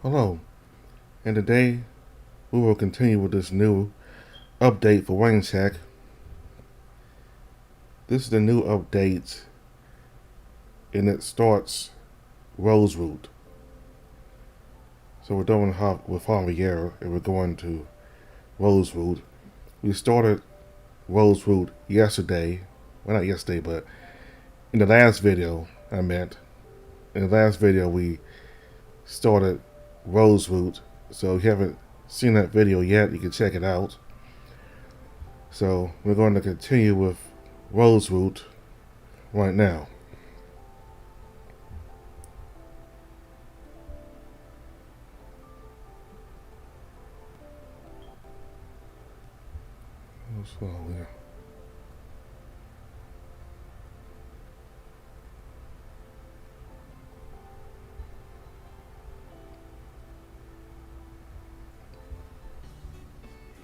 Hello, and today we will continue with this new update for Raincheck. This is the new update, and it starts Rosewood. So we're done with Javier, and we're going to Rosewood. We started Rosewood yesterday. Well, not yesterday, but in the last video, in the last video, we started Rosewood. So if you haven't seen that video yet, you can check it out. So we're going to continue with Rosewood right now. So, yeah.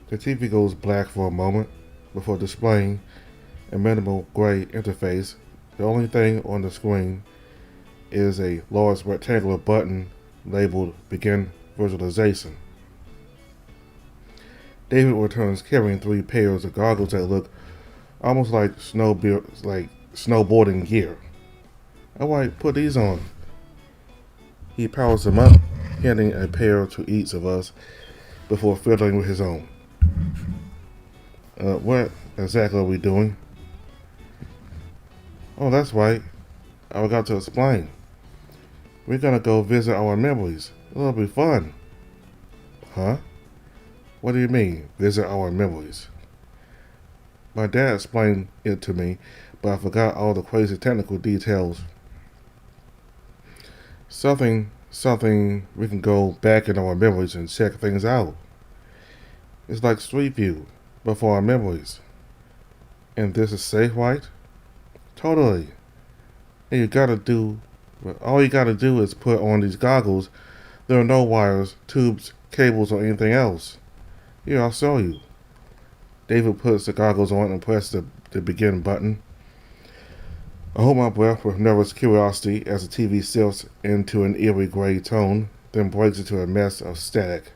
The TV goes black for a moment before displaying a minimal gray interface. The only thing on the screen is a large rectangular button labeled Begin Visualization. David returns carrying 3 pairs of goggles that look almost like snowboarding gear. Alright, put these on. He powers them up, handing a pair to each of us before fiddling with his own. What exactly are we doing? Oh, that's right. I forgot to explain. We're gonna go visit our memories. It'll be fun. Huh? What do you mean, visit our memories? My dad explained it to me, but I forgot all the crazy technical details. Something, we can go back in our memories and check things out. It's like Street View, but for our memories. And this is safe, right? Totally. And all you gotta do is put on these goggles. There are no wires, tubes, cables, or anything else. Here, I'll show you. David puts the goggles on and presses the begin button. I hold my breath with nervous curiosity as the TV shifts into an eerie gray tone, then breaks into a mess of static.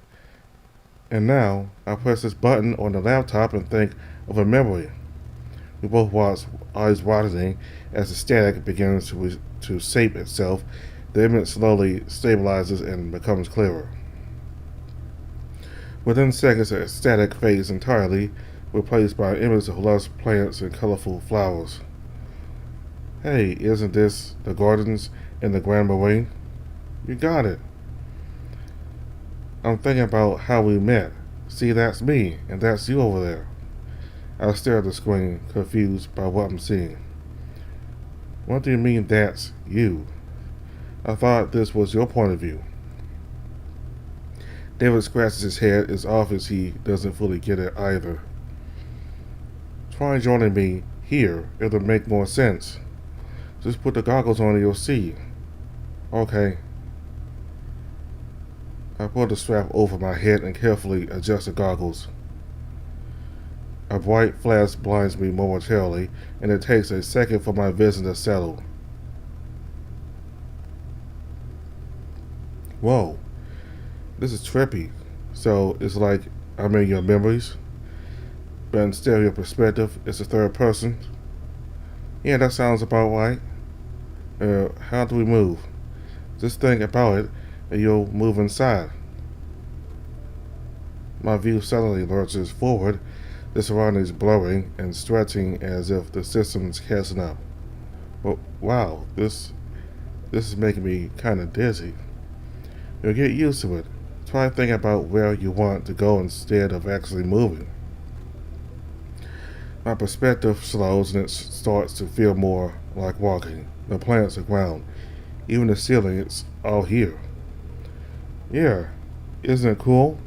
And now, I press this button on the laptop and think of a memory. We both watch, eyes widening, as the static begins to shape itself. The image slowly stabilizes and becomes clearer. Within seconds, the static fades entirely, replaced by an image of lush plants and colorful flowers. Hey, isn't this the gardens in the Grand Marine? You got it. I'm thinking about how we met. See, that's me, and that's you over there. I stare at the screen, confused by what I'm seeing. What do you mean that's you? I thought this was your point of view. David scratches his head. It's obvious he doesn't fully get it either. Try joining me here. It'll make more sense. Just put the goggles on and you'll see. Okay. I pull the strap over my head and carefully adjust the goggles. A bright flash blinds me momentarily, and it takes a second for my vision to settle. Whoa, this is trippy. So it's like I'm in your memories, but instead of your perspective, it's a third person. Yeah, that sounds about right. How do we move? Just think about it, and you'll move inside. My view suddenly lurches forward, the surroundings blurring and stretching as if the system's catching up. But wow, this is making me kind of dizzy. You'll get used to it. Try thinking about where you want to go instead of actually moving. My perspective slows and it starts to feel more like walking. The plants, the ground, even the ceiling, it's all here. Yeah, isn't it cool?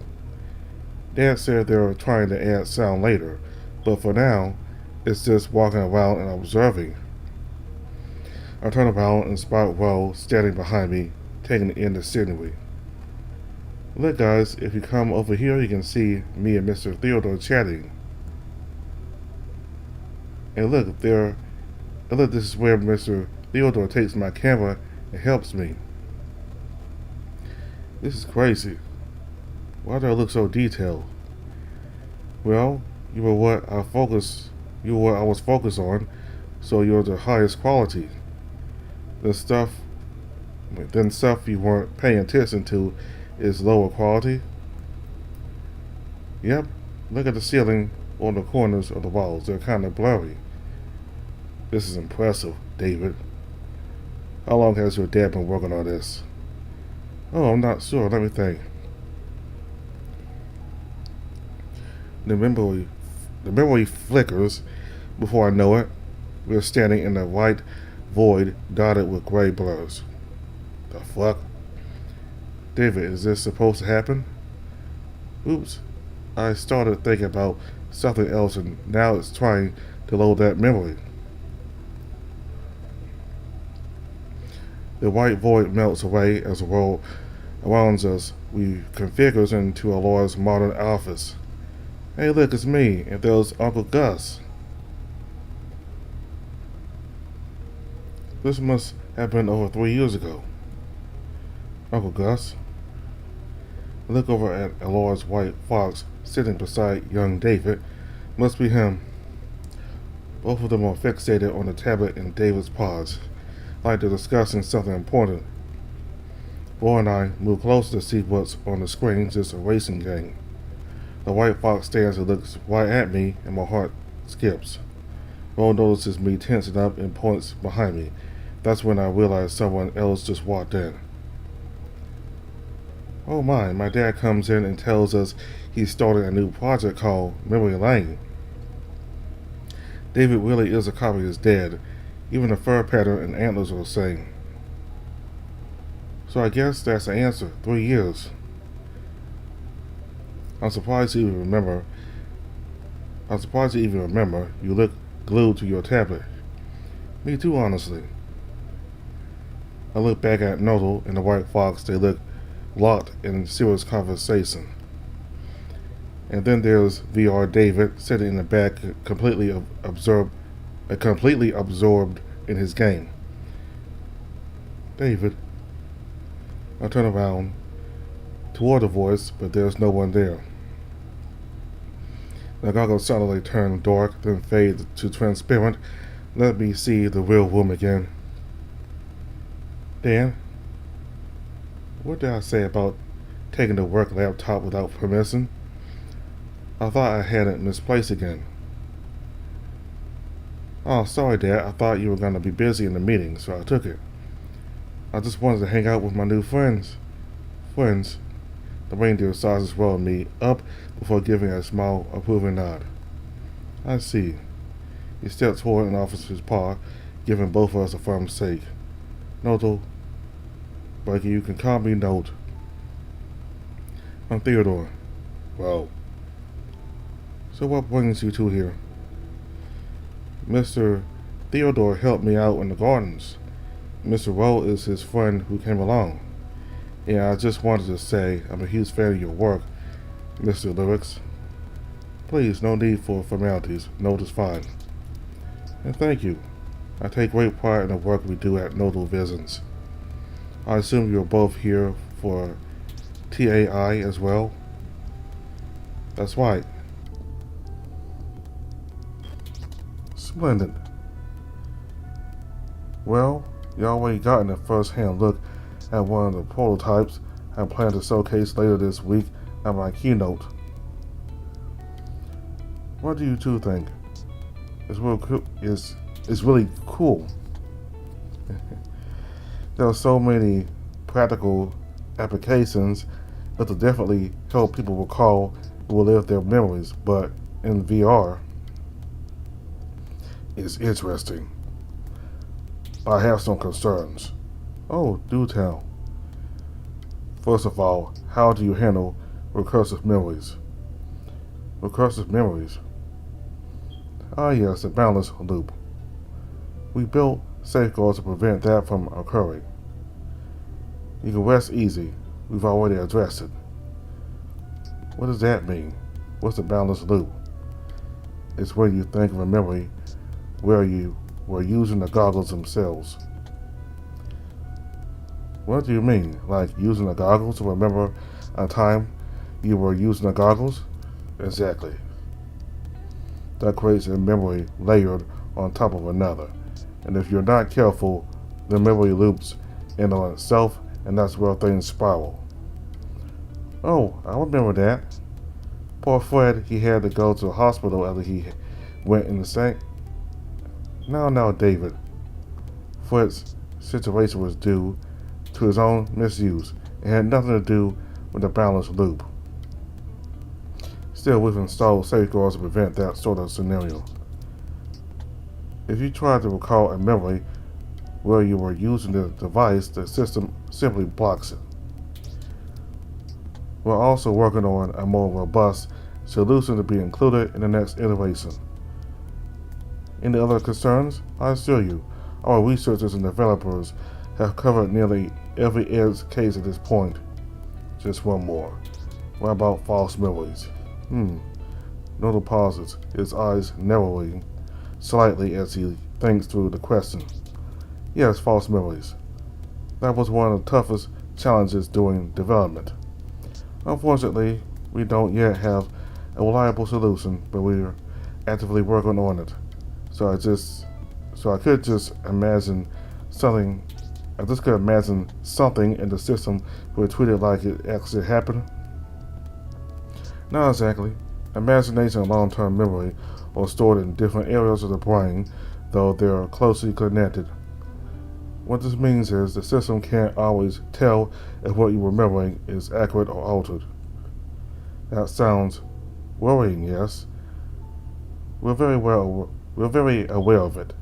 Dad said they were trying to add sound later, but for now, it's just walking around and observing. I turn around and spot Ro standing behind me, taking in the scenery. Look guys, if you come over here you can see me and Mr. Theodore chatting. And look, this is where Mr. Theodore takes my camera and helps me. This is crazy. Why do I look so detailed? Well, you were what I focus. You were what I was focused on, so you're the highest quality. The stuff, then stuff you weren't paying attention to, is lower quality. Yep. Look at the ceiling on the corners of the walls. They're kind of blurry. This is impressive, David. How long has your dad been working on this? Oh, I'm not sure. Let me think. The memory flickers. Before I know it, we're standing in a white void dotted with gray blurs. The fuck? David, is this supposed to happen? Oops. I started thinking about something else and now it's trying to load that memory. The white void melts away as the world around us reconfigures into a large modern office. Hey look, it's me, and there's Uncle Gus. This must have been over 3 years ago. Uncle Gus. I look over at a large white fox sitting beside young David. Must be him. Both of them are fixated on the tablet in David's paws, like they're discussing something important. Boy and I move closer to see what's on the screen. It's a racing game. The white fox stands and looks right at me, and my heart skips. Bo notices me tensing up and points behind me. That's when I realize someone else just walked in. Oh my dad comes in and tells us he's starting a new project called Memory Lane. David really is a copy of his dad. Even the fur pattern and antlers are the same. So I guess that's the answer. 3 years. I'm surprised you even remember. You look glued to your tablet. Me too, honestly. I look back at Notal and the white fox. They look locked in serious conversation. And then there's VR David sitting in the back, completely absorbed in his game. David. I turn around toward the voice, but there's no one there. The goggles suddenly turn dark, then fade to transparent. Let me see the real room again. Dan, what did I say about taking the work laptop without permission? I thought I had it misplaced again. Oh, sorry, Dad. I thought you were going to be busy in the meeting, so I took it. I just wanted to hang out with my new friends. The reindeer sizes rolled me up before giving a small, approving nod. I see. He stepped forward and offered his paw, giving both of us a firm shake. Notal. But you can call me Note. I'm Theodore. Well. So what brings you two here? Mr. Theodore helped me out in the gardens. Mr. Rowe is his friend who came along. And I just wanted to say I'm a huge fan of your work, Mr. Lyrics. Please, no need for formalities. Note is fine. And thank you. I take great pride in the work we do at Notal Visions. I assume you're both here for TAI as well? That's right. Splendid. Well, you already gotten a first-hand look at one of the prototypes I plan to showcase later this week at my keynote. What do you two think? It's really cool. There are so many practical applications that will definitely help people recall and relive their memories, but in VR, it's interesting. I have some concerns. Oh, do tell. First of all, how do you handle recursive memories? Recursive memories? Ah yes, the balance loop. We built safeguards to prevent that from occurring. You can rest easy. We've already addressed it. What does that mean? What's the balance loop? It's when you think of a memory where you were using the goggles themselves. What do you mean? Like using the goggles to remember a time you were using the goggles? Exactly. That creates a memory layered on top of another. And if you're not careful, the memory loops in on itself, and that's where things spiral. Oh, I remember that. Poor Fred, he had to go to the hospital after he went in the sink. No, David. Fred's situation was due to his own misuse. It had nothing to do with the balanced loop. Still, we've installed safeguards to prevent that sort of scenario. If you try to recall a memory where you were using the device, the system simply blocks it. We're also working on a more robust solution to be included in the next iteration. Any other concerns? I assure you, our researchers and developers have covered nearly every edge case at this point. Just one more. What about false memories? Notal pauses, his eyes narrowing slightly as he thinks through the question. Yes, false memories. That was one of the toughest challenges during development. Unfortunately, we don't yet have a reliable solution, but we're actively working on it. So I could just imagine something. I just could imagine something in the system were treated like it actually happened. Not exactly. Imagination and long-term memory are stored in different areas of the brain, though they are closely connected. What this means is the system can't always tell if what you're remembering is accurate or altered. That sounds worrying, yes. We're very aware of it.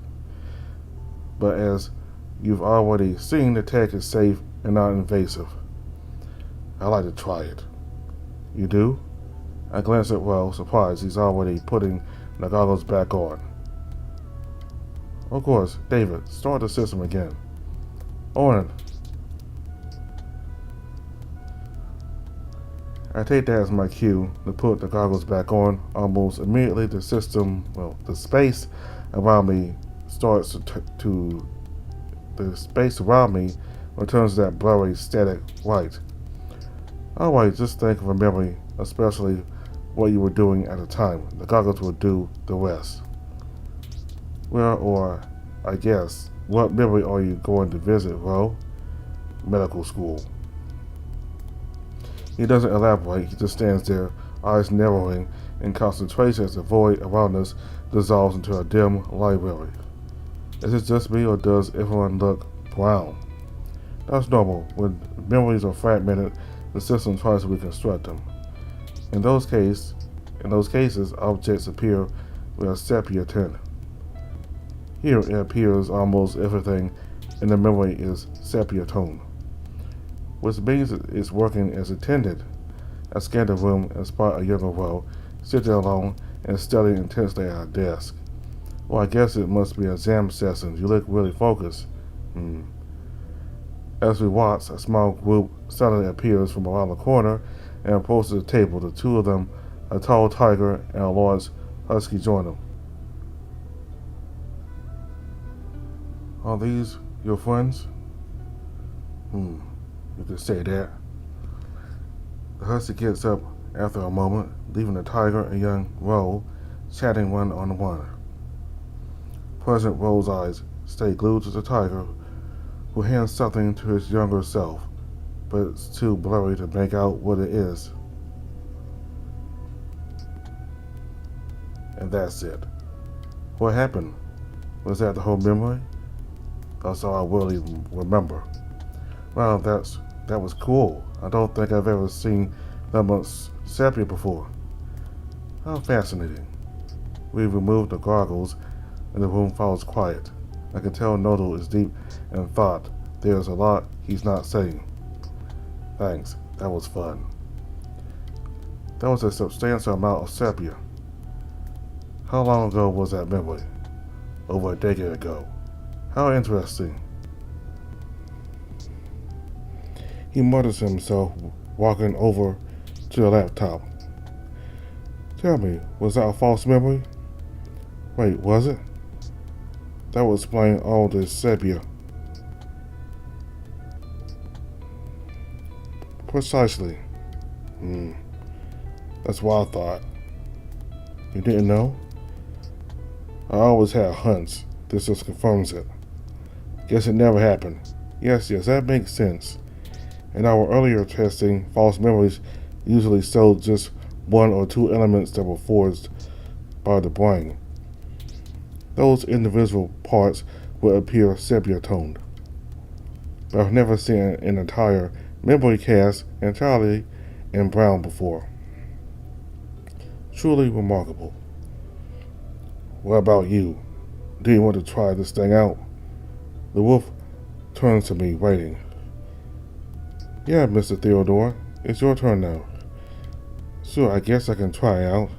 But as you've already seen, the tech is safe and not invasive. I'd like to try it. You do? I glance at Will, surprised he's already putting the goggles back on. Of course, David, start the system again. On it. I take that as my cue to put the goggles back on. Almost immediately, the space around me returns to that blurry, static white. Alright, just think of a memory, especially what you were doing at the time. The goggles will do the rest. I guess, what memory are you going to visit, Ro? Medical school. He doesn't elaborate, he just stands there, eyes narrowing in concentration as the void around us dissolves into a dim library. Is it just me, or does everyone look brown? That's normal. When memories are fragmented, the system tries to reconstruct them. In those cases, objects appear with a sepia tint. Here it appears almost everything in the memory is sepia tone, which means it's working as intended. I scan the room and spot a younger Ro sitting alone and studying intensely at a desk. Well, I guess it must be an exam session. You look really focused. As we watch, a small group suddenly appears from around the corner and approaches the table. The two of them, a tall tiger and a large husky, join them. Are these your friends? You could say that. The husky gets up after a moment, leaving the tiger and young Ro chatting one-on-one. President Ro's eyes stay glued to the tiger, who hands something to his younger self, but it's too blurry to make out what it is. And that's it. What happened? Was that the whole memory? That's all I really remember. Wow, that was cool. I don't think I've ever seen that much sepia before. How fascinating. We removed the goggles and the room falls quiet. I can tell Notal is deep in thought. There's a lot he's not saying. Thanks, that was fun. That was a substantial amount of sepia. How long ago was that memory? Over a decade ago. How interesting. He mutters to himself, walking over to the laptop. Tell me, was that a false memory? Wait, was it? That would explain all this sepia. Precisely. Hmm. That's what I thought. You didn't know? I always had a hunch. This just confirms it. Guess it never happened. Yes, that makes sense. In our earlier testing, false memories usually showed just one or two elements that were forged by the brain. Those individual parts would appear sepia-toned. But I've never seen an entire memory cast entirely in brown before. Truly remarkable. What about you? Do you want to try this thing out? The wolf turns to me, waiting. Yeah, Mr. Theodore, it's your turn now. Sure, I guess I can try out,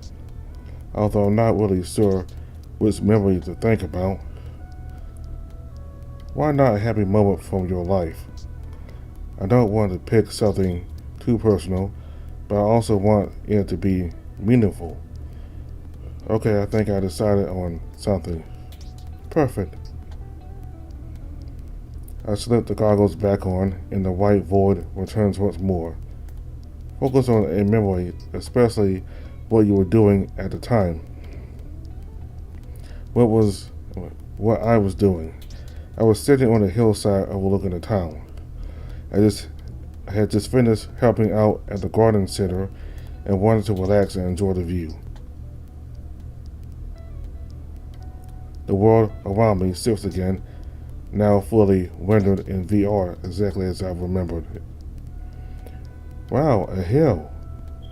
although I'm not really sure which memory to think about. Why not a happy moment from your life? I don't want to pick something too personal, but I also want it to be meaningful. Okay, I think I decided on something. Perfect. I slip the goggles back on, and the white void returns once more. Focus on a memory, especially what you were doing at the time. What I was doing. I was sitting on a hillside overlooking the town. I had just finished helping out at the garden center and wanted to relax and enjoy the view. The world around me shifts again, now fully rendered in VR exactly as I remembered it. Wow, a hill.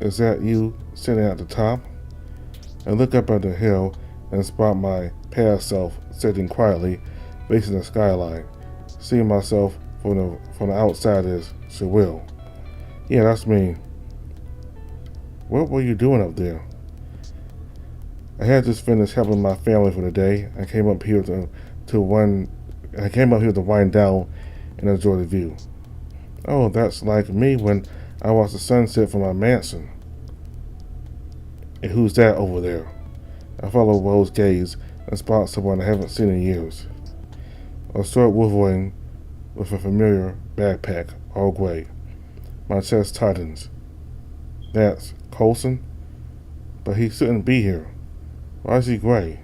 Is that you sitting at the top? I look up at the hill and spot my past self sitting quietly, facing the skyline. Seeing myself from the outside is surreal. Yeah, that's me. What were you doing up there? I had just finished helping my family for the day. I came up here to wind down and enjoy the view. Oh, that's like me when I watch the sunset from my mansion. And who's that over there? I follow Rose's gaze and spot someone I haven't seen in years. A short Wolverine with a familiar backpack, all gray. My chest tightens. That's Coulson? But he shouldn't be here. Why is he gray?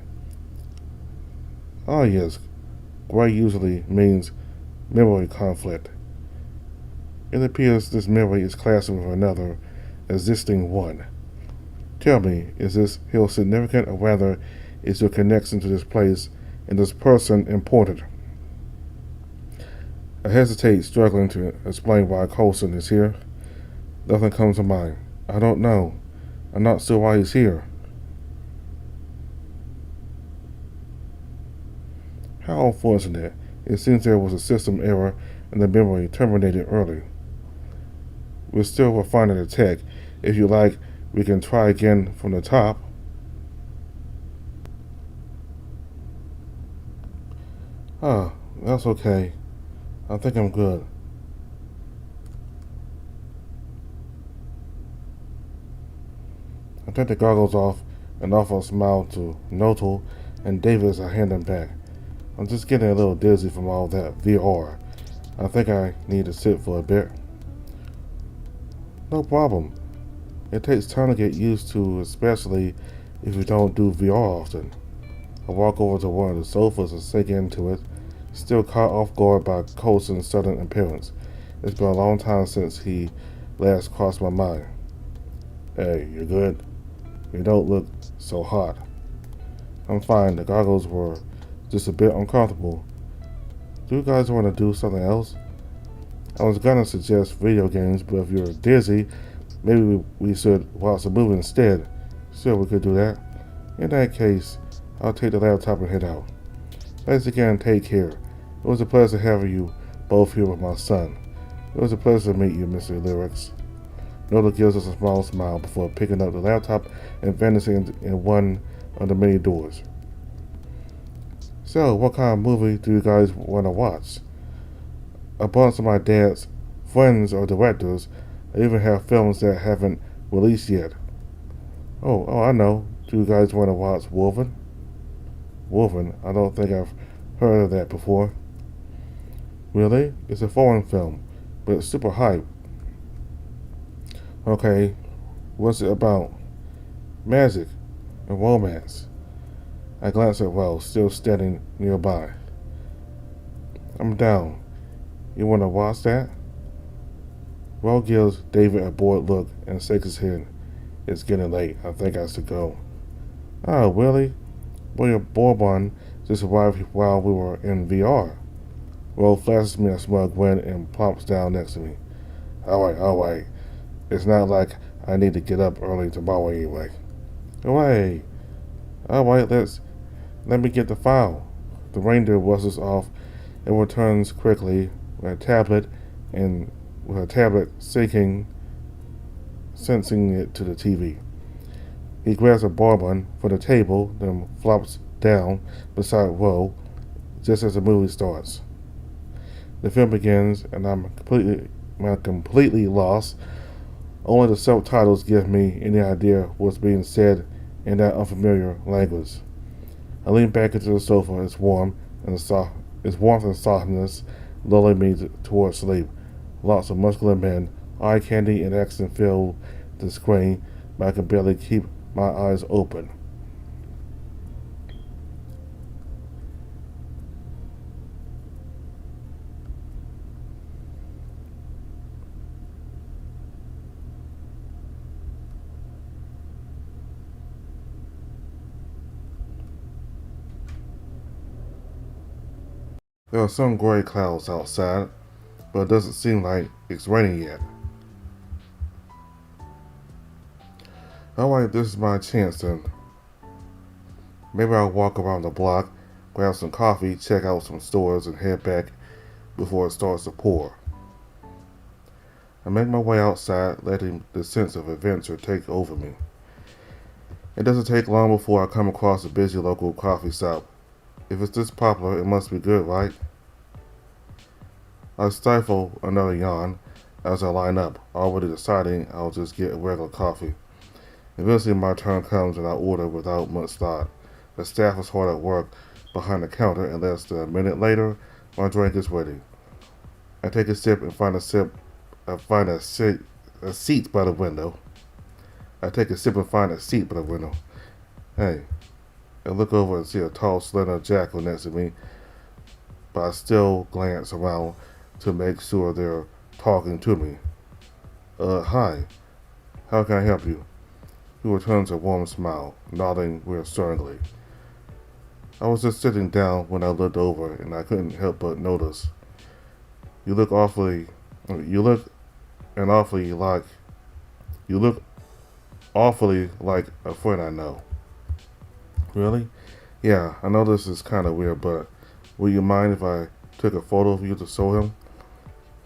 Ah, yes. Gray usually means memory conflict. It appears this memory is clashing with another existing one. Tell me, is this hill significant, or rather, is your connection to this place and this person important? I hesitate, struggling to explain why Coulson is here. Nothing comes to mind. I don't know. I'm not sure why he's here. How unfortunate. It seems there was a system error and the memory terminated early. We're still refining the tech. If you like, we can try again from the top. That's okay. I think I'm good. I take the goggles off and offer a smile to Notal and David as I hand them back. I'm just getting a little dizzy from all that VR. I think I need to sit for a bit. No problem. It takes time to get used to, especially if you don't do VR often. I walk over to one of the sofas and sink into it, still caught off guard by Coulson's sudden appearance. It's been a long time since he last crossed my mind. Hey, you good? You don't look so hot. I'm fine. The goggles were just a bit uncomfortable. Do you guys want to do something else? I was gonna suggest video games, but if you're dizzy, maybe we should watch a movie instead. Sure, we could do that. In that case, I'll take the laptop and head out. Thanks again, take care. It was a pleasure having you both here with my son. It was a pleasure to meet you, Mr. Lyrics. Notal gives us a small smile before picking up the laptop and vanishing in one of the many doors. So, what kind of movie do you guys want to watch? A bunch of my dad's friends or directors. I even have films that haven't released yet. Oh, I know. Do you guys want to watch Wolven? Wolven? I don't think I've heard of that before. Really? It's a foreign film, but it's super hype. Okay, what's it about? Magic and romance. I glance at Rose, still standing nearby. I'm down. You want to watch that? Rose gives David a bored look and shakes his head. It's getting late. I think I should go. Oh, really? Well, your Bourbon just arrived while we were in VR. Rose flashes me a smug grin and plops down next to me. Alright. It's not like I need to get up early tomorrow anyway. Alright. Alright, let me get the file. The reindeer whistles off and returns quickly with a tablet and with a tablet sensing it to the TV. He grabs a bourbon from the table, then flops down beside Ro just as the movie starts. The film begins, and I'm completely lost. Only the subtitles give me any idea what's being said in that unfamiliar language. I lean back into the sofa. It's warm and soft. Its warmth and softness lulling me towards sleep. Lots of muscular men, eye candy and action fill the screen, but I can barely keep my eyes open. There are some gray clouds outside, but it doesn't seem like it's raining yet. Alright, this is my chance then. Maybe I'll walk around the block, grab some coffee, check out some stores, and head back before it starts to pour. I make my way outside, letting the sense of adventure take over me. It doesn't take long before I come across a busy local coffee shop. If it's this popular, it must be good, right? I stifle another yawn as I line up, already deciding I'll just get a regular coffee. Eventually my turn comes and I order without much thought. The staff is hard at work behind the counter, and less than a minute later, my drink is ready. I take a sip and find a seat by the window. I take a sip and find a seat by the window. Hey, I look over and see a tall, slender jackal next to me, but I still glance around to make sure they're talking to me. Hi. How can I help you? He returns a warm smile, nodding reassuringly. I was just sitting down when I looked over, and I couldn't help but notice. You look awfully like a friend I know. Really? Yeah, I know this is kind of weird, but will you mind if I took a photo of you to show him?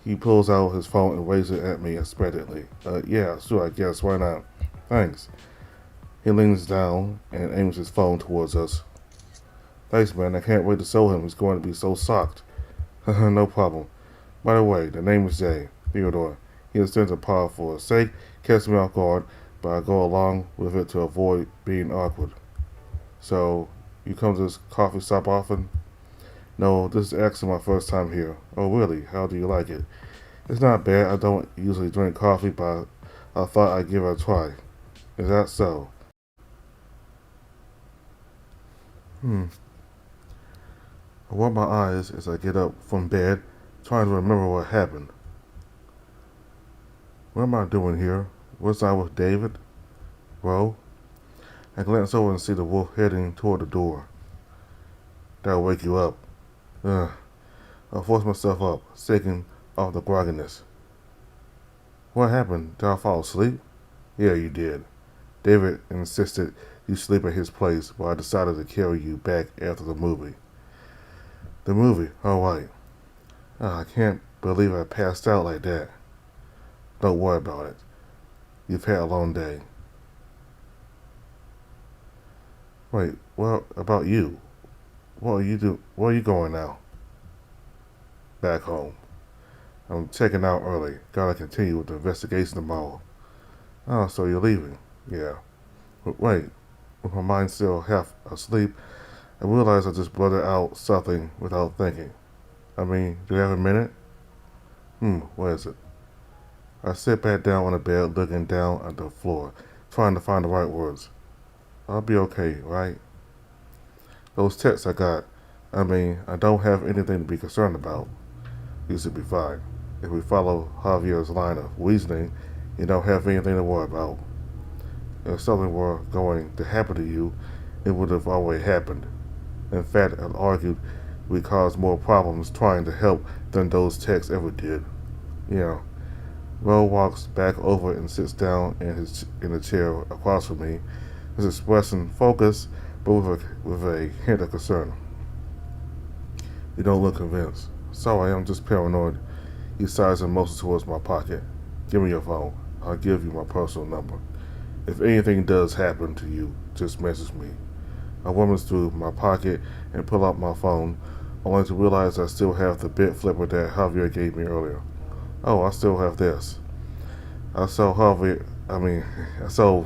He pulls out his phone and waves it at me expectantly. Yeah, sure, I guess, why not? Thanks. He leans down and aims his phone towards us. Thanks, man, I can't wait to show him. He's going to be so shocked. No problem. By the way, the name is Jay, Theodore. He extends a paw for his sake, catches me off guard, but I go along with it to avoid being awkward. So, you come to this coffee shop often? No, this is actually my first time here. Oh, really? How do you like it? It's not bad. I don't usually drink coffee, but I thought I'd give it a try. Is that so? I rub my eyes as I get up from bed, trying to remember what happened. What am I doing here? Was I with David? Well, I glance over and see the wolf heading toward the door. That'll wake you up. Ugh. I force myself up, shaking off the grogginess. What happened? Did I fall asleep? Yeah, you did. David insisted you sleep at his place, but I decided to carry you back after the movie. The movie? All right. I can't believe I passed out like that. Don't worry about it. You've had a long day. Wait, what about you? What are you going now? Back home. I'm checking out early. Gotta continue with the investigation tomorrow. Oh, so you're leaving? Yeah. But wait, with my mind still half asleep, I realize I just blurted out something without thinking. I mean, do you have a minute? What is it? I sit back down on the bed, looking down at the floor, trying to find the right words. I'll be okay, right? Those texts I got, I don't have anything to be concerned about. You should be fine. If we follow Javier's line of reasoning, you don't have anything to worry about. If something were going to happen to you, it would have already happened. In fact, I'd argued we caused more problems trying to help than those texts ever did. Yeah. Ro walks back over and sits down in the chair across from me, his expression focused, but with a hint of concern. You don't look convinced. Sorry, I'm just paranoid. He sighs and motions towards my pocket. Give me your phone. I'll give you my personal number. If anything does happen to you, just message me. I rummage through my pocket and pull out my phone, only to realize I still have the bit flipper that Javier gave me earlier. Oh, I still have this. I saw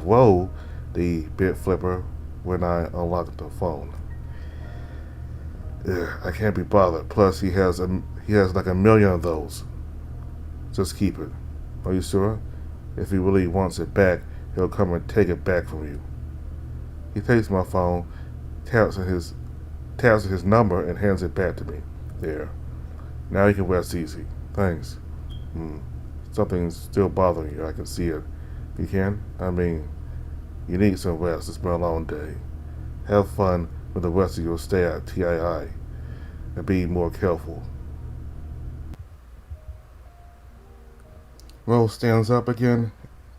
Ro, the bit flipper, when I unlocked the phone. Ugh, I can't be bothered. Plus, he has like a million of those. Just keep it. Are you sure? If he really wants it back, he'll come and take it back from you. He takes my phone, taps at his number, and hands it back to me. There. Now you can rest easy. Thanks. Something's still bothering you. I can see it. You can? You need some rest. It's been a long day. Have fun with the rest of your stay at TII. And be more careful. Rose stands up again,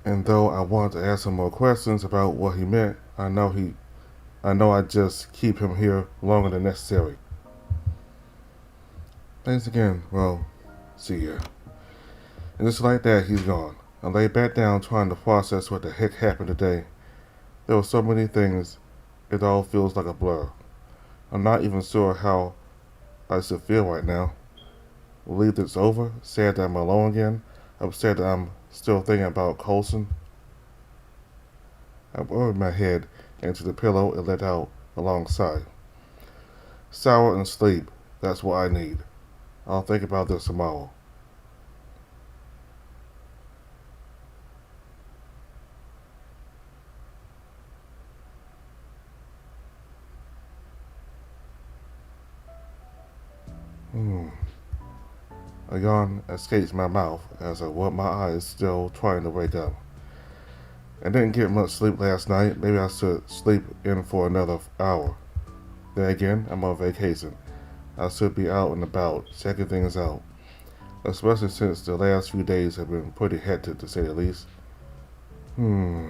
and though I want to ask him more questions about what he meant, I know I'd just keep him here longer than necessary. Thanks again, Ro. See ya. And just like that, he's gone. I lay back down trying to process what the heck happened today. There were so many things, it all feels like a blur. I'm not even sure how I should feel right now. Relieved it's over, sad that I'm alone again, upset that I'm still thinking about Coulson. I buried my head into the pillow and let out a long sigh. Sour and sleep, that's what I need. I'll think about this tomorrow. A yawn escapes my mouth as I rub my eyes, still trying to wake up. I didn't get much sleep last night. Maybe I should sleep in for another hour. Then again, I'm on vacation. I should be out and about, checking things out. Especially since the last few days have been pretty hectic, to say the least. I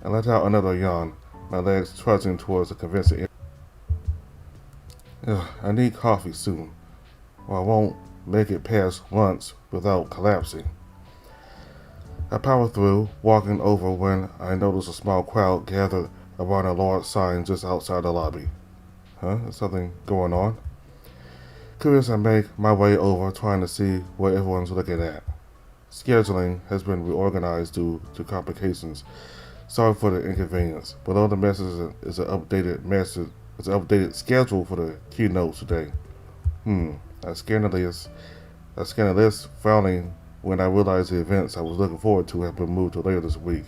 let out another yawn, my legs trudging towards the convention. I need coffee soon, or I won't make it past lunch without collapsing. I power through, walking over when I notice a small crowd gathered around a large sign just outside the lobby. Is something going on? Curious, I make my way over, trying to see what everyone's looking at. Scheduling has been reorganized due to complications. Sorry for the inconvenience. Below the message is an updated schedule for the keynotes today. I scanned the list, frowning when I realized the events I was looking forward to have been moved to later this week.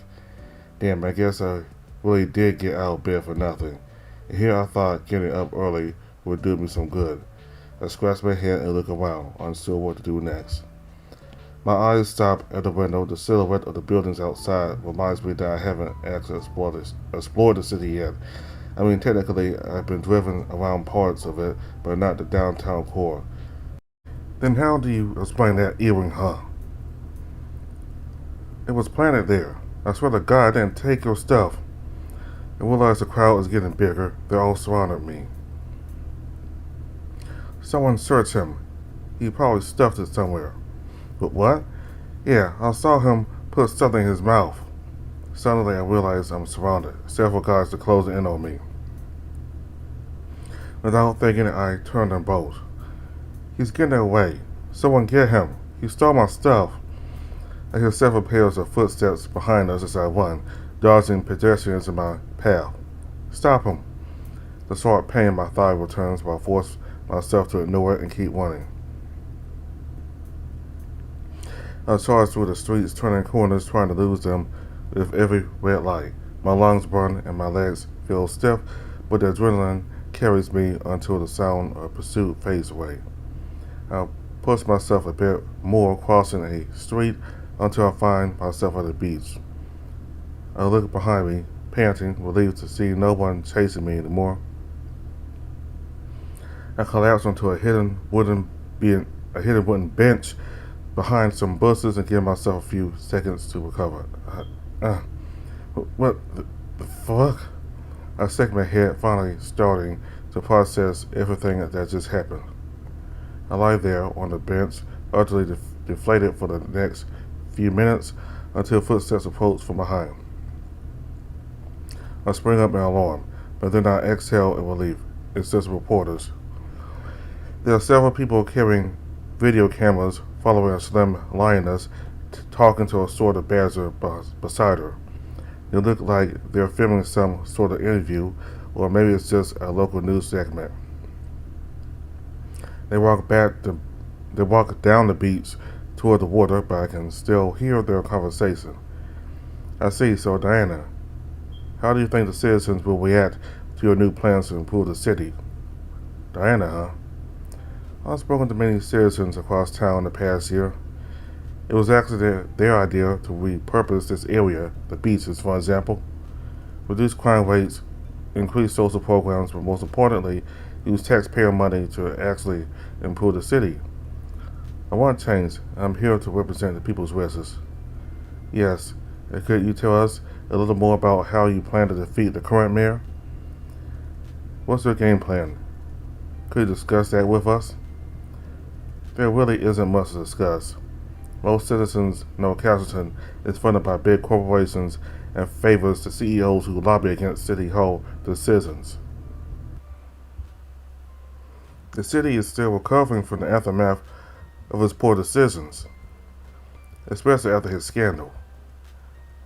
Damn, I guess I really did get out of bed for nothing. And here I thought getting up early would do me some good. I scratch my head and look around, unsure what to do next. My eyes stop at the window. The silhouette of the buildings outside reminds me that I haven't actually explored the city yet. Technically, I've been driven around parts of it, but not the downtown core. Then how do you explain that earring, huh? It was planted there. I swear to God, I didn't take your stuff. I realize the crowd is getting bigger. They all surrounded me. Someone searched him. He probably stuffed it somewhere. But what? Yeah, I saw him put something in his mouth. Suddenly I realize I'm surrounded. Several guys are closing in on me. Without thinking, I turn them both. He's getting away. Someone get him. He stole my stuff. I hear several pairs of footsteps behind us as I run, dodging pedestrians in my path. Stop him. The sharp pain in my thigh returns, but I force myself to ignore it and keep running. I charge through the streets, turning corners, trying to lose them with every red light. My lungs burn and my legs feel stiff, but the adrenaline carries me until the sound of pursuit fades away. I push myself a bit more, crossing a street until I find myself at the beach. I look behind me, panting, relieved to see no one chasing me anymore. I collapse onto a hidden wooden bench behind some bushes and give myself a few seconds to recover. What the fuck? I shake my head, finally starting to process everything that just happened. I lie there on the bench, utterly deflated for the next few minutes until footsteps approach from behind. I spring up in alarm, but then I exhale in relief. It's just reporters. There are several people carrying video cameras following a slim lioness talking to a sort of badger beside her. They look like they're filming some sort of interview, or maybe it's just a local news segment. They walk down the beach toward the water, but I can still hear their conversation. I see. So Diana, how do you think the citizens will react to your new plans to improve the city? Diana, huh? I've spoken to many citizens across town the past year. It was actually their idea to repurpose this area, the beaches for example, reduce crime rates, increase social programs, but most importantly, use taxpayer money to actually improve the city. I want change. I'm here to represent the people's wishes. Yes, and could you tell us a little more about how you plan to defeat the current mayor? What's your game plan? Could you discuss that with us? There really isn't much to discuss. Most citizens know Castleton is funded by big corporations and favors the CEOs who lobby against City Hall decisions. The city is still recovering from the aftermath of his poor decisions, especially after his scandal.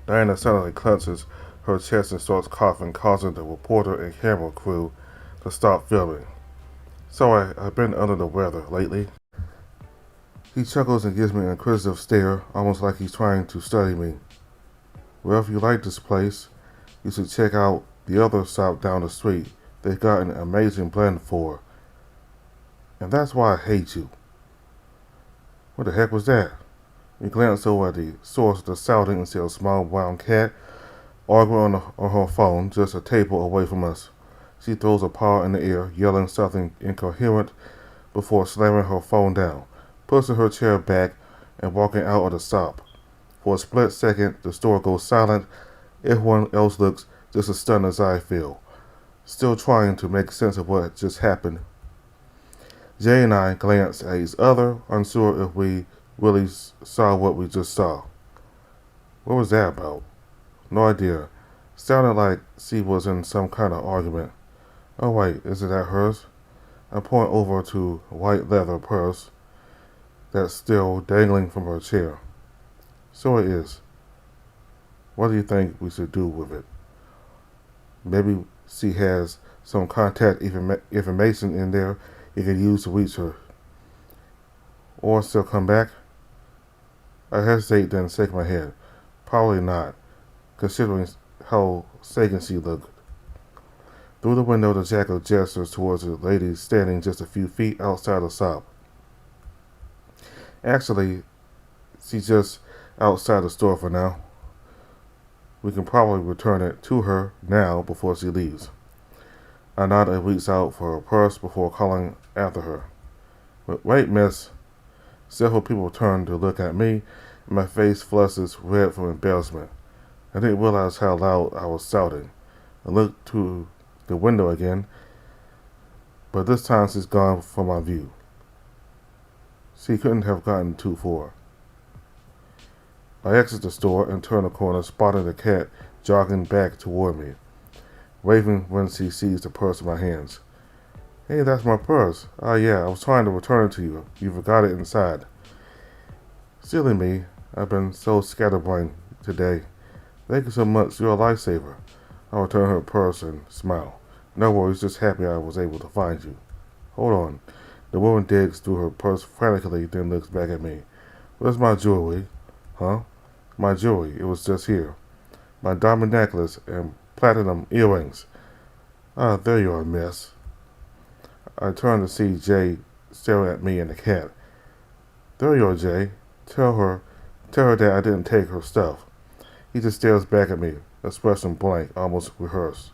Diana suddenly clenches her chest and starts coughing, causing the reporter and camera crew to stop filming. Sorry, I've been under the weather lately. He chuckles and gives me an inquisitive stare, almost like he's trying to study me. Well, if you like this place, you should check out the other shop down the street. They've got an amazing blend for. And that's why I hate you. What the heck was that? We glance over at the source of the shouting and see a small brown cat arguing on her phone just a table away from us. She throws a paw in the air, yelling something incoherent before slamming her phone down, pushing her chair back, and walking out of the shop. For a split second, the store goes silent. Everyone else looks just as stunned as I feel, still trying to make sense of what just happened. Jay and I glance at each other, unsure if we really saw what we just saw. What was that about? No idea. Sounded like she was in some kind of argument. Oh wait, is it that hers? I point over to a white leather purse that's still dangling from her chair. So it is. What do you think we should do with it? Maybe she has some contact information in there you can use to reach her. Or she'll come back? I hesitate, then shake my head. Probably not, considering how shaken she looked. Through the window, the jackal gestures towards a lady standing just a few feet outside the shop. Actually, she's just outside the store for now. We can probably return it to her now before she leaves. I nod and reach out for her purse before calling after her. But wait, miss. Several people turn to look at me, and my face flushes red from embarrassment. I didn't realize how loud I was shouting. I looked to the window again, but this time she's gone from my view. She couldn't have gotten too far. I exit the store and turn the corner, spotting the cat jogging back toward me, waving when she sees the purse in my hands. Hey, that's my purse. Yeah, I was trying to return it to you. You forgot it inside. Silly me. I've been so scatterbrained today. Thank you so much. You're a lifesaver. I return her purse and smile. No worries, just happy I was able to find you. Hold on. The woman digs through her purse frantically, then looks back at me. Where's my jewelry? Huh? My jewelry. It was just here. My diamond necklace and platinum earrings. Ah, there you are, miss. I turned to see Jay staring at me and the cat. There you are, Jay. Tell her that I didn't take her stuff. He just stares back at me, expression blank, almost rehearsed.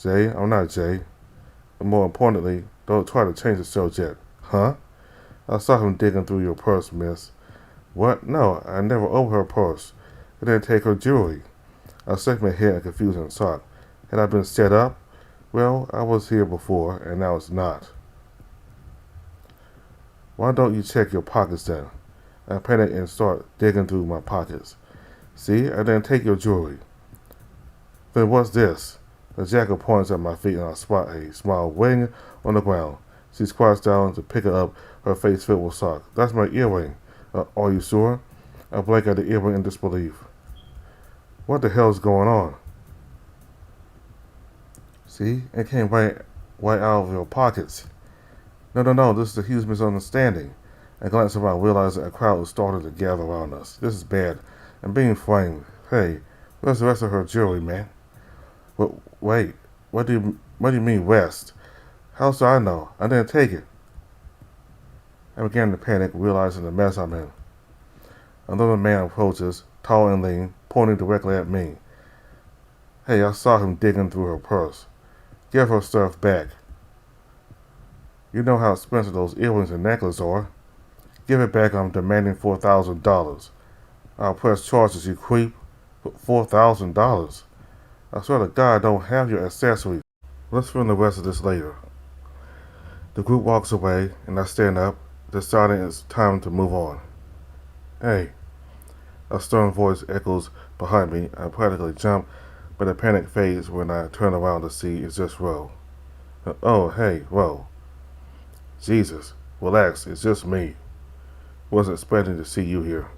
Jay, I'm not Jay. And more importantly, don't try to change the subject. Huh? I saw him digging through your purse, miss. What? No, I never opened her purse. I didn't take her jewelry. I shook my head in confusion and shock. Had I been set up? Well, I was here before, and now it's not. Why don't you check your pockets then? I panicked and started digging through my pockets. See, I didn't take your jewelry. Then what's this? The jackal points at my feet and I spot a small wing on the ground. She squats down to pick it up, her face filled with shock. That's my earring. Are you sure? I blink at the earring in disbelief. What the hell's going on? See, it came right out of your pockets. No, this is a huge misunderstanding. I glanced around, realizing a crowd was starting to gather around us. This is bad. I'm being framed. Hey, where's the rest of her jewelry, man? Wait, what do you mean rest? How should I know? I didn't take it. I began to panic, realizing the mess I'm in. Another man approaches, tall and lean, pointing directly at me. Hey, I saw him digging through her purse. Give her stuff back. You know how expensive those earrings and necklaces are. Give it back, I'm demanding $4,000. I'll press charges, you creep. $4,000. I swear to God I don't have your accessories. Let's film the rest of this later. The group walks away, and I stand up, deciding it's time to move on. Hey. A stern voice echoes behind me. I practically jump, but the panic fades when I turn around to see it's just Ro. Oh, hey, Ro. Jesus, relax, it's just me. Wasn't expecting to see you here.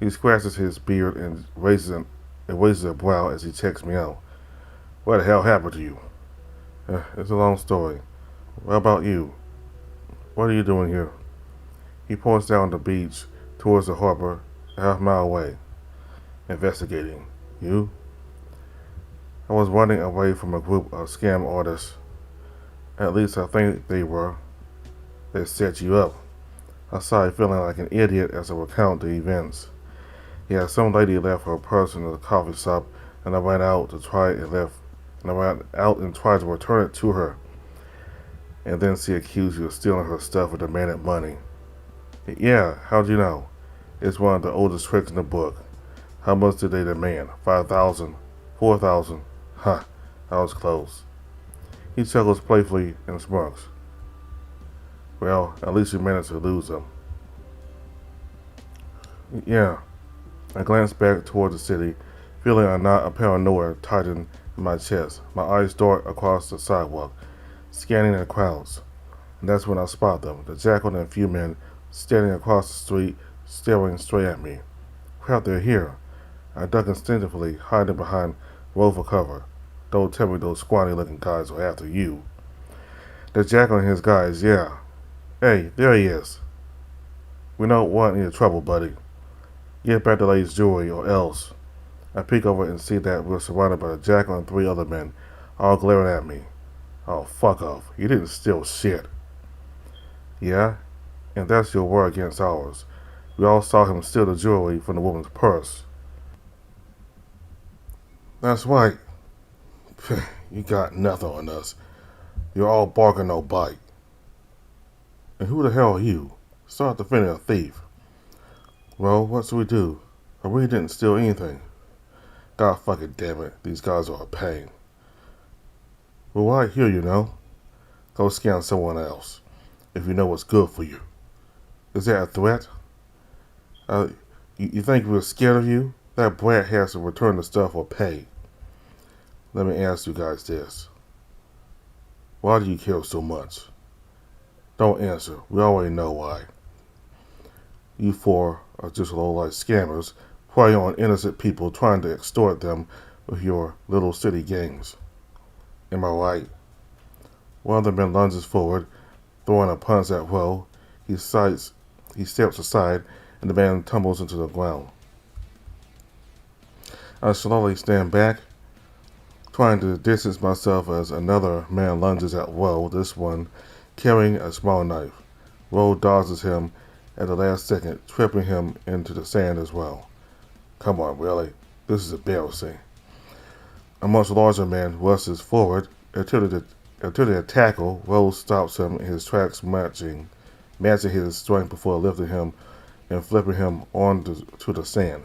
He scratches his beard and raises a brow as he checks me out. What the hell happened to you? It's a long story. What about you? What are you doing here? He points down the beach towards the harbor, a half-mile away. Investigating. You? I was running away from a group of scam artists. At least I think they were. They set you up. I sighed, feeling like an idiot as I recount the events. Yeah, some lady left her purse in the coffee shop, and I ran out and tried to return it to her. And then she accused you of stealing her stuff and demanded money. Yeah, how'd you know? It's one of the oldest tricks in the book. How much did they demand? 5,000? 4,000? Huh, I was close. He chuckles playfully and smirks. Well, at least you managed to lose them. Yeah. I glanced back toward the city, feeling a knot of paranoia tighten in my chest. My eyes dart across the sidewalk, scanning the crowds. And that's when I spot them, the jackal and a few men standing across the street, staring straight at me. Crap, they're here. I duck instinctively, hiding behind roll for cover. Don't tell me those scrawny-looking guys are after you. The jackal and his guys, yeah. Hey, there he is. We don't want any trouble, buddy. Get back the lady's jewelry or else. I peek over and see that we're surrounded by the jackal and 3 other men, all glaring at me. Oh, fuck off. You didn't steal shit. Yeah? And that's your word against ours. We all saw him steal the jewelry from the woman's purse. That's right. You got nothing on us. You're all bark and no bite. And who the hell are you? Start defending a thief. Well, what should we do? I really didn't steal anything. God fucking damn it, these guys are a pain. Well, right here, you know. Go scam someone else, if you know what's good for you. Is that a threat? You think we're scared of you? That brat has to return the stuff or pay. Let me ask you guys this. Why do you care so much? Don't answer. We already know why. You 4 are just low-life scammers preying on innocent people trying to extort them with your little city gangs. Am I right? One of the men lunges forward, throwing a punch at Ro. He He steps aside, and the man tumbles into the ground. I slowly stand back, trying to distance myself as another man lunges at Woe, this one carrying a small knife. Woe dodges him at the last second, tripping him into the sand as well. Come on, really? This is embarrassing. A much larger man rushes forward, attempting to tackle. Woe stops him in his tracks, matching his strength before lifting him and flipping him to the sand.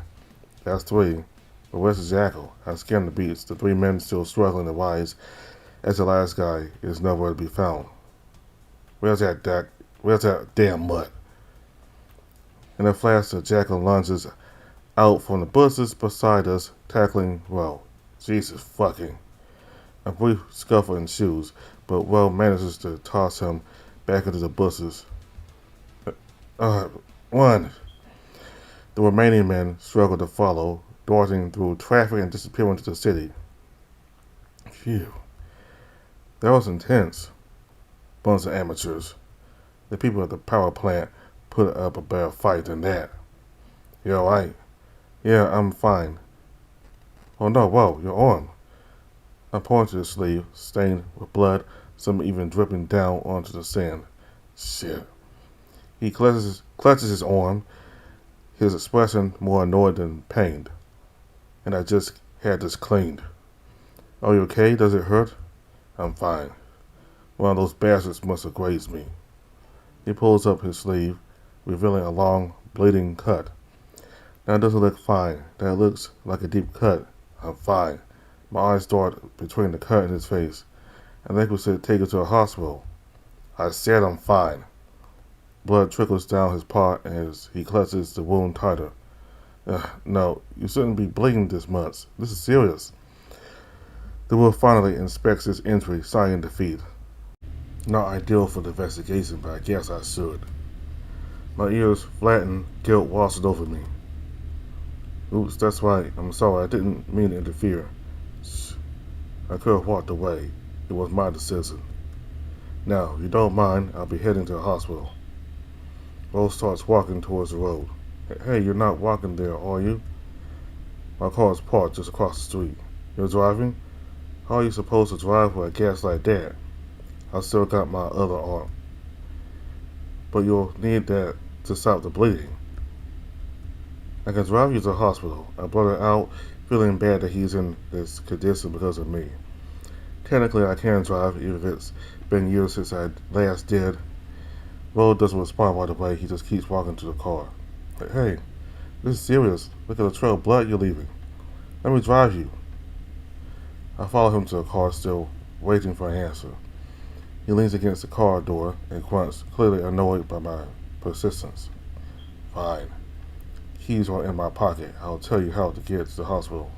That's three. But where's the jackal? I scan the beats, the three men still struggling to rise, as the last guy is nowhere to be found. Where's that damn mutt? In a flash, the jackal lunges out from the bushes beside us, tackling Woe. Jesus fucking. A brief scuffle ensues, but Woe manages to toss him back into the bushes. One. The remaining men struggle to follow, darting through traffic and disappearing into the city. Phew. That was intense. Bunch of amateurs. The people at the power plant put up a better fight than that. You alright? Yeah, I'm fine. Oh no, whoa, your arm. I point to the sleeve, stained with blood, some even dripping down onto the sand. Shit. He clutches his arm, his expression more annoyed than pained. And I just had this cleaned. Are you okay? Does it hurt? I'm fine. One of those bastards must have grazed me. He pulls up his sleeve, revealing a long, bleeding cut. That doesn't look fine. That looks like a deep cut. I'm fine. My eyes dart between the cut in his face. I think we should take him to a hospital. I said I'm fine. Blood trickles down his paw as he clutches the wound tighter. No, you shouldn't be bleeding this much. This is serious. The wolf finally inspects his injury, sighing defeat. Not ideal for the investigation, but I guess I should. My ears flatten, guilt washes over me. Oops, that's right. I'm sorry. I didn't mean to interfere. Shh. I could have walked away. It was my decision. Now, if you don't mind, I'll be heading to the hospital. Rose starts walking towards the road. Hey, you're not walking there, are you? My car is parked just across the street. You're driving? How are you supposed to drive with a gas like that? I still got my other arm. But you'll need that to stop the bleeding. I can drive you to the hospital. I blurted out, feeling bad that he's in this condition because of me. Technically, I can drive, even if it's been years since I last did. Rose doesn't respond right away. He just keeps walking to the car. Hey, this is serious. Look at the trail of blood you're leaving. Let me drive you. I follow him to the car, still waiting for an answer. He leans against the car door and grunts, clearly annoyed by my persistence. Fine. Keys are in my pocket. I'll tell you how to get to the hospital.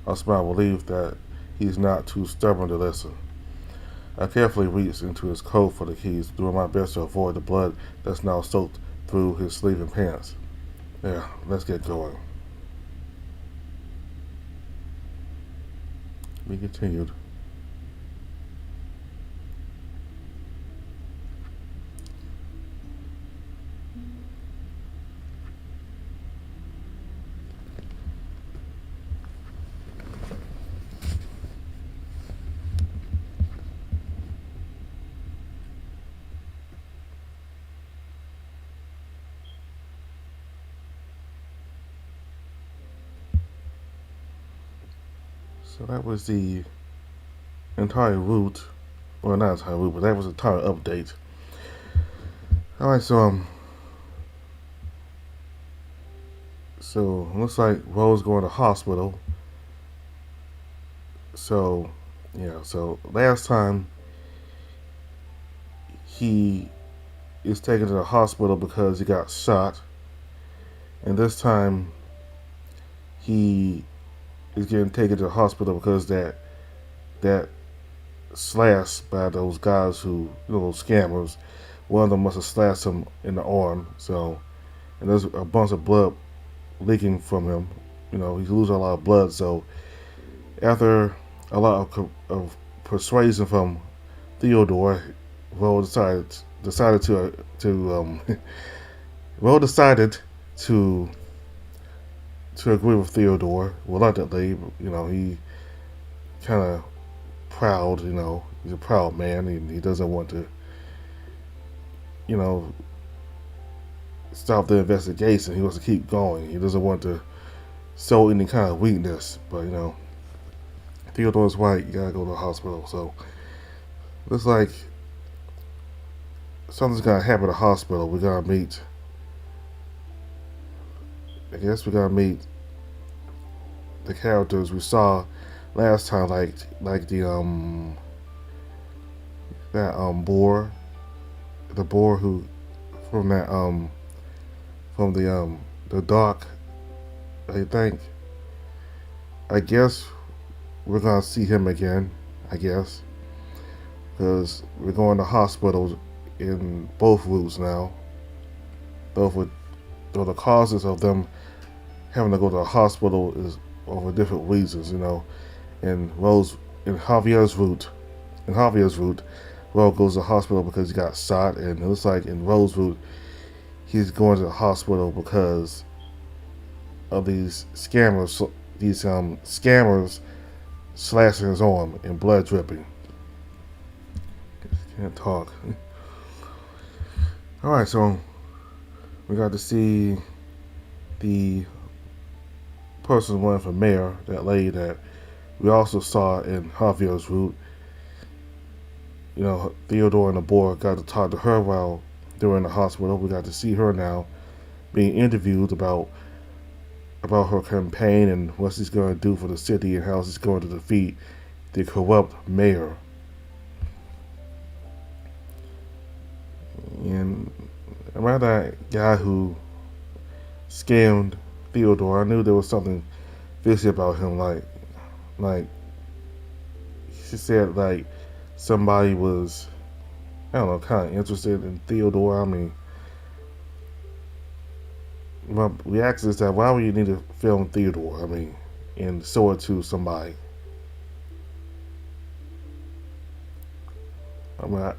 I smile, relieved that he's not too stubborn to listen. I carefully reach into his coat for the keys, doing my best to avoid the blood that's now soaked through his sleeve and pants. Yeah, let's get going. We continued. So that was the entire route. Well, not entire route, but that was the entire update. Alright, so looks like Rose going to hospital. So, yeah, so last time he is taken to the hospital because he got shot. And this time he is getting taken to the hospital because that slash by those guys who, those scammers, one of them must have slashed him in the arm. So, and there's a bunch of blood leaking from him. He's losing a lot of blood. So, after a lot of persuasion from Theodore, Rose decided to Will decided to agree with Theodore reluctantly. He kind of proud. He's a proud man, and he doesn't want to, you know, stop the investigation. He wants to keep going. He doesn't want to show any kind of weakness. But Theodore's white. You gotta go to the hospital. So looks like something's gonna happen at the hospital. We gotta meet. I guess we gotta meet the characters we saw last time, like the boar, the boar who from that from the dock. I guess we're gonna see him again. I guess because we're going to hospitals in both routes now. Though the causes of them having to go to the hospital is over different reasons. In Javier's route, Rose goes to the hospital because he got shot, and it looks like in Rosewood he's going to the hospital because of these scammers. Scammers slashing his arm and blood dripping. Can't talk. All right, so we got to see the person running for mayor, that lady that we also saw in Javier's route. Theodore and the boy got to talk to her while they were in the hospital. We got to see her now being interviewed about her campaign and what she's going to do for the city and how she's going to defeat the corrupt mayor. And around that guy who scammed Theodore, I knew there was something fishy about him. Like she said, like somebody was, I don't know, kind of interested in Theodore. I mean, my reaction is that why would you need to film Theodore? I mean, and show it to somebody.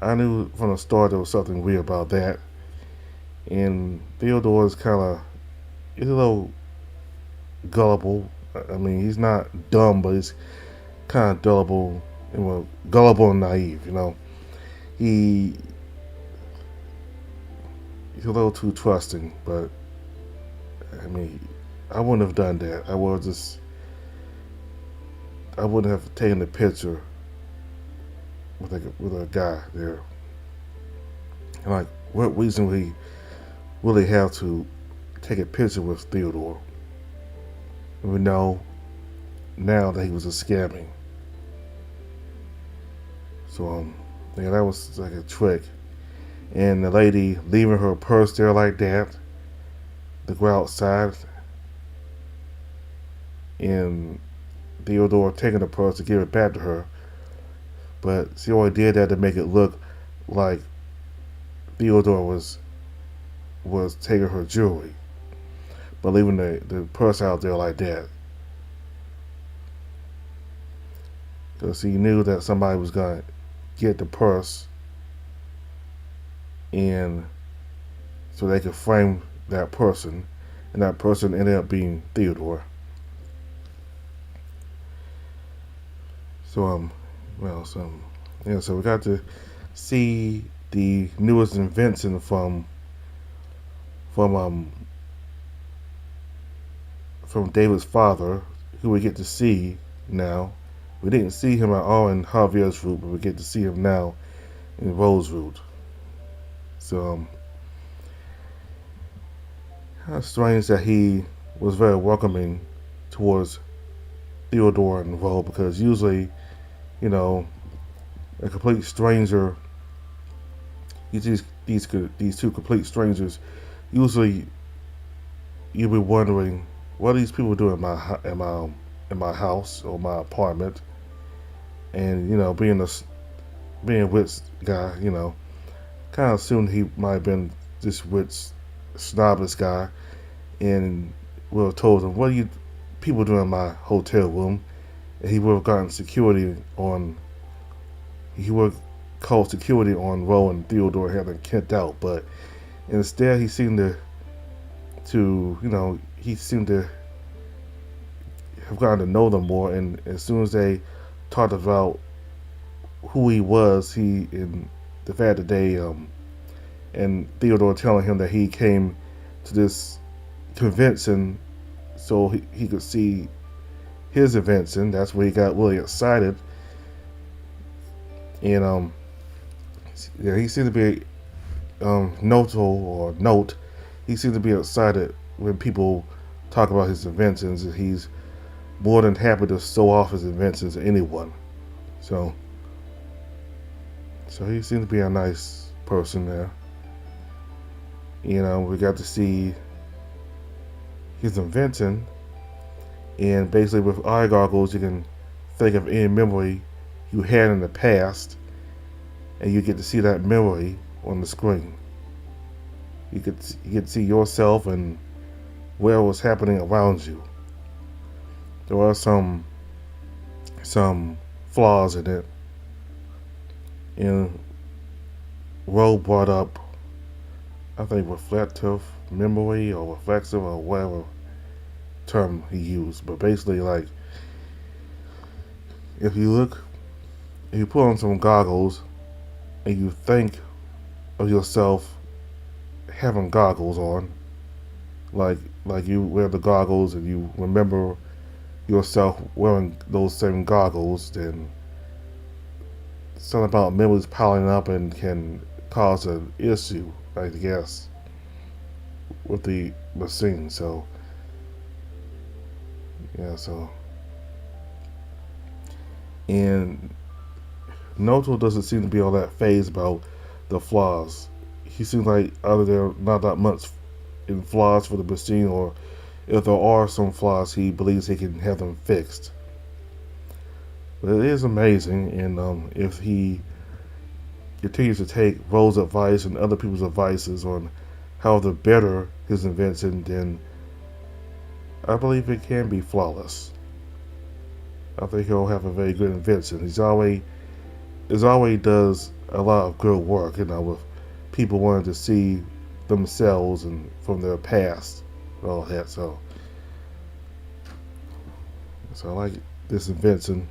I knew from the start there was something weird about that. And Theodore is he's a little gullible. I mean, he's not dumb, but he's kind of gullible and naive. He's a little too trusting, but I mean, I wouldn't have done that. I wouldn't have taken the picture with a guy there. And what reason would he really have to take a picture with Theodore? We know now that he was a scamming. So that was like a trick. And the lady leaving her purse there like that to go outside, and Theodore taking the purse to give it back to her, but she only did that to make it look like Theodore was taking her jewelry, but leaving the purse out there like that, because he knew that somebody was gonna get the purse, and so they could frame that person, and that person ended up being Theodore. So so we got to see the newest invention from David's father, who we get to see now. We didn't see him at all in Javier's route, but we get to see him now in Rosewood. So kind of strange that he was very welcoming towards Theodore and Rose, because usually, a complete stranger, these two complete strangers, usually you'll be wondering, what are these people doing in my house or my apartment? And being a witch guy, kind of assumed he might have been this witch snobbish guy, and would have told him, what are you people doing in my hotel room? And he would have gotten he would have called security on Roe and Theodore having Kent out, but instead he seemed to to, he seemed to have gotten to know them more. And as soon as they talked about who he was, he and the fact that they and Theodore telling him that he came to this convention so he could see his invention. That's where he got really excited. And yeah, he seemed to be Notal or Note. He seemed to be excited when people talk about his inventions. He's more than happy to show off his inventions to anyone. So he seemed to be a nice person there. We got to see his invention, and basically with eye goggles, you can think of any memory you had in the past, and you get to see that memory on the screen. You get to see yourself and what was happening around you. There are some flaws in it, and Roe brought up, I think, reflective memory or reflexive or whatever term he used. But basically, like, if you put on some goggles and you think of yourself having goggles on, like you wear the goggles and you remember yourself wearing those same goggles, then something about memories piling up and can cause an issue, I guess, with the scene. So yeah, and Notal doesn't seem to be all that phased about the flaws. He seems like either there not that much in flaws for the machine, or if there are some flaws, he believes he can have them fixed. But it is amazing, and if he continues to take Rose's advice and other people's advices on how to better his invention, then I believe it can be flawless. I think he'll have a very good invention. He's always does a lot of good work, with people wanting to see themselves and from their past and all that. So I like this invention.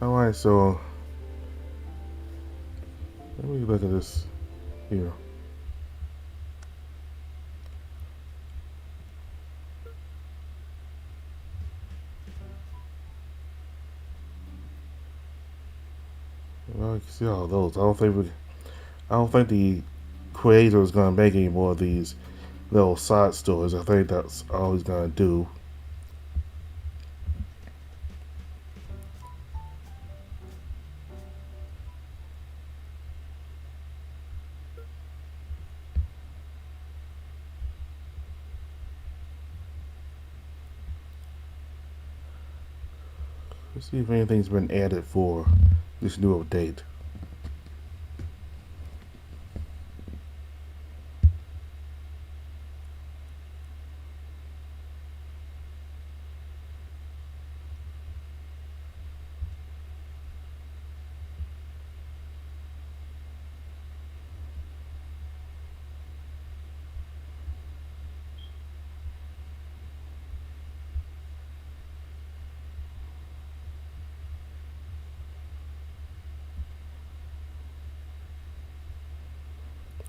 Alright, so let me look at this here. Well, you can see all those. I don't think the creator is gonna make any more of these little side stories. I think that's all he's gonna do. Let's see if anything's been added for this new update.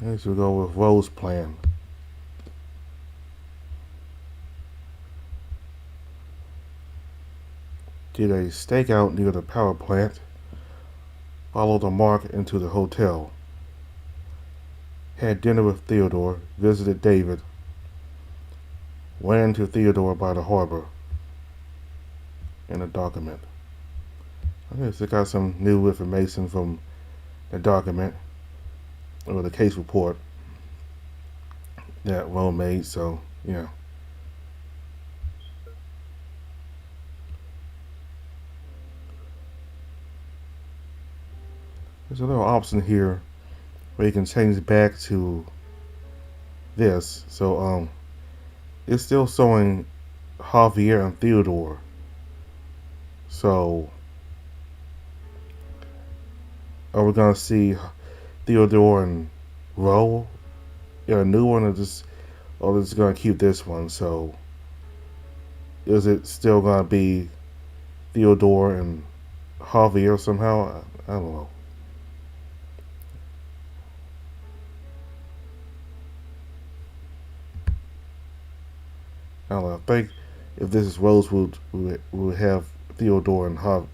Next we'll go with Rose plan. Did a stakeout near the power plant. Followed the mark into the hotel. Had dinner with Theodore. Visited David. Went into Theodore by the harbor. In a document. Okay, so got some new information from the document, or the case report that Ron made. So yeah, there's a little option here where you can change back to this. So it's still showing Javier and Theodore. So Are we gonna see Theodore and Ro in a new one, or just gonna keep this one? So is it still gonna be Theodore and Javier somehow? I don't know. I don't know. I think if this is Rosewood, we would have Theodore and Javier.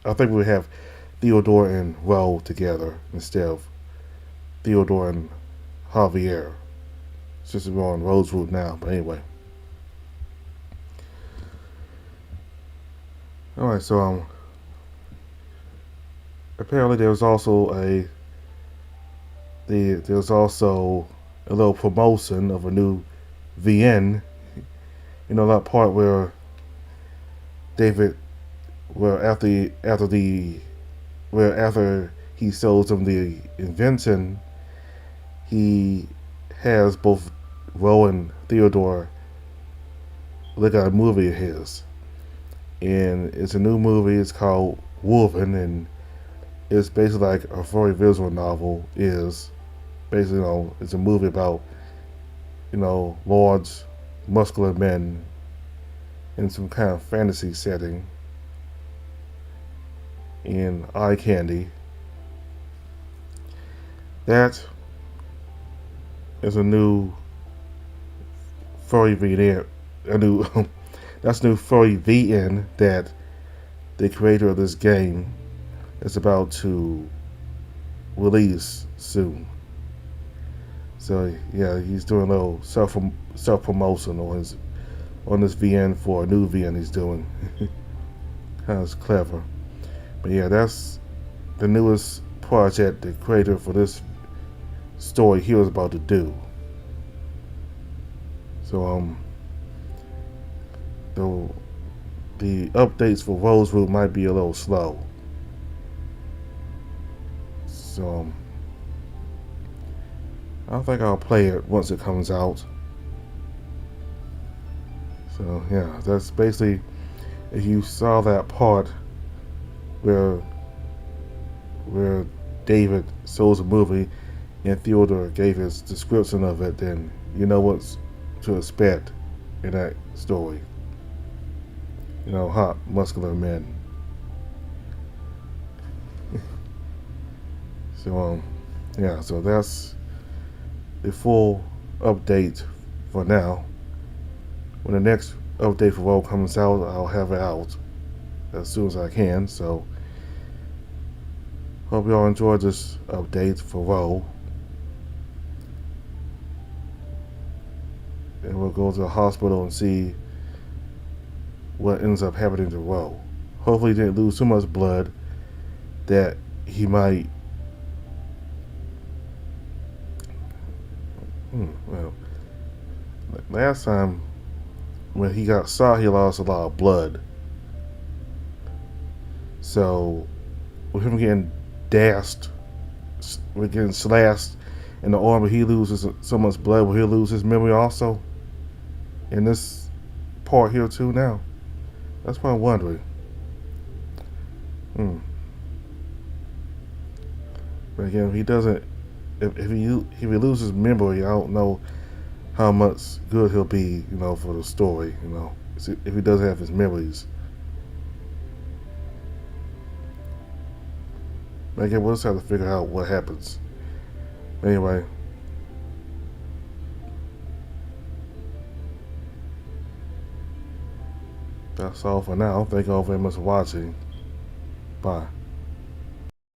I think we would have Theodore and Ro together instead of Theodore and Javier. Since we're on Rosewood now, but anyway. All right, so apparently there's also a little promotion of a new VN. You know that part where David, where after he sells him the invention, he has both Ro and Theodore look at a movie of his, and it's a new movie. It's called Woven, and it's basically like a furry visual novel. Is basically, it's a movie about large, muscular men in some kind of fantasy setting in eye candy. That is a new furry VN, a new that's new furry VN that the creator of this game is about to release soon. So yeah, he's doing a little self promotion on this VN for a new VN he's doing. Kind of clever, but yeah, that's the newest project the creator for this story he was about to do. So the updates for Rosewood might be a little slow. So I don't think I'll play it once it comes out. So yeah, that's basically, if you saw that part where David sold a movie and Theodore gave his description of it, then you know what to expect in that story. Hot, muscular men. So yeah, so that's the full update for now. When the next update for Roll comes out, I'll have it out as soon as I can. So hope y'all enjoyed this update for Roll. And we'll go to the hospital and see what ends up happening to Roll. Hopefully he didn't lose too much blood that he might well, last time when he got shot, he lost a lot of blood. So with him getting dashed, with getting slashed in the arm, he loses so much blood. Will he lose his memory also in this part here too? Now, that's what I'm wondering. But again, if he doesn't, if he loses memory, I don't know how much good he'll be, for the story, if he doesn't have his memories. But again, we'll just have to figure out what happens. Anyway, that's all for now. Thank you all very much for watching. Bye.